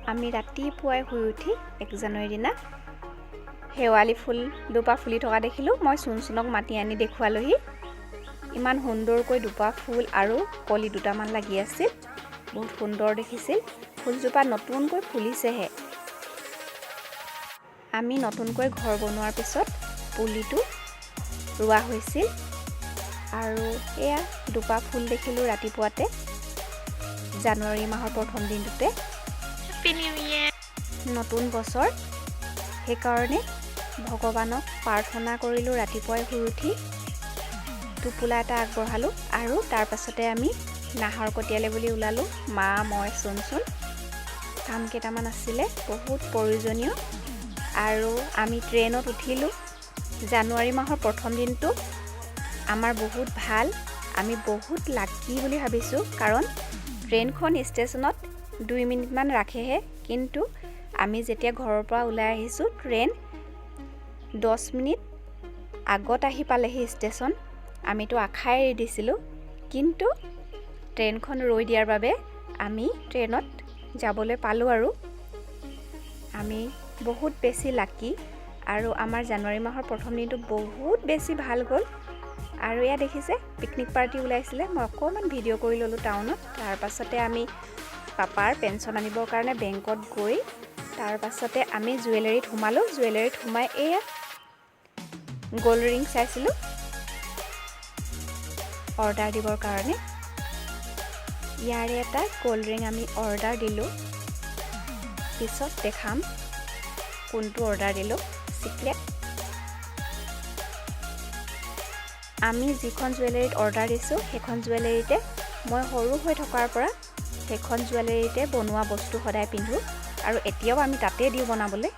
আমি ৰাতিপুৱাই শুই উঠি 1 জানুৱাৰীৰ দিনা শেৱালি ফুল দুপা ফুলি থকা দেখিলোঁ। মই চুনচুনক মাতি আনি দেখুৱালোহি। ইমান সুন্দৰকৈ দুপা ফুল আৰু কলি দুটামান লাগি আছিল। বহুত সুন্দৰ দেখিছিল। ফুলজোপা নতুনকৈ ফুলিছেহে। আমি নতুনকৈ ঘৰ বনোৱাৰ পিছত পুলিটো ৰোৱা হৈছিল আৰু এয়া দুপা ফুল দেখিলোঁ ৰাতিপুৱাতে জানুৱাৰী মাহৰ প্ৰথম দিনটোতে। নতুন বছৰ, সেইকাৰণে ভগৱানক প্ৰাৰ্থনা কৰিলোঁ ৰাতিপুৱাই শুই উঠি। টোপোলা এটা আগবঢ়ালোঁ আৰু তাৰ পাছতে আমি নাহৰকটীয়ালৈ বুলি ওলালোঁ। মা, মই, চুনচুন। কাম কেইটামান আছিলে বহুত প্ৰয়োজনীয় আৰু আমি ট্ৰেইনত উঠিলোঁ। জানুৱাৰী মাহৰ প্ৰথম দিনটো আমাৰ বহুত ভাল। আমি বহুত লাকি বুলি ভাবিছোঁ, কাৰণ ট্ৰেইনখন ষ্টেচনত 2 মিনিটমান ৰাখেহে, কিন্তু আমি যেতিয়া ঘৰৰ পৰা ওলাই আহিছোঁ ট্ৰেইন 10 মিনিট আগত আহি পালেহি ষ্টেচন। আমিতো আশাই এৰি দিছিলোঁ, কিন্তু ট্ৰেইনখন ৰৈ দিয়াৰ বাবে আমি ট্ৰেইনত যাবলৈ পালোঁ আৰু আমি বহুত বেছি লাকি। আৰু আমাৰ জানুৱাৰী মাহৰ প্ৰথম দিনটো বহুত বেছি ভাল গ'ল। আৰু এয়া দেখিছে পিকনিক পাৰ্টি ওলাইছিলে। মই অকণমান ভিডিঅ' কৰি ল'লোঁ টাউনত। তাৰ পাছতে আমি পাপাৰ পেঞ্চন আনিবৰ কাৰণে বেংকত গৈ তাৰ পাছতে আমি জুৱেলাৰীত সোমালোঁ। জুৱেলাৰীত সোমাই এয়া গ'ল্ড ৰিং চাইছিলোঁ অৰ্ডাৰ দিবৰ কাৰণে। ইয়াৰে এটা গ'ল্ড ৰিং আমি অৰ্ডাৰ দিলোঁ। পিছত দেখাম কোনটো অৰ্ডাৰ দিলোঁ, চিক্ৰেট। আমি যিখন জুৱেলাৰীত অৰ্ডাৰ দিছোঁ সেইখন জুৱেলাৰীতে মই সৰু হৈ থকাৰ পৰা সেইখন জুৱেলাৰীতে বনোৱা বস্তু সদায় পিন্ধোঁ আৰু এতিয়াও আমি তাতে দিওঁ বনাবলৈ।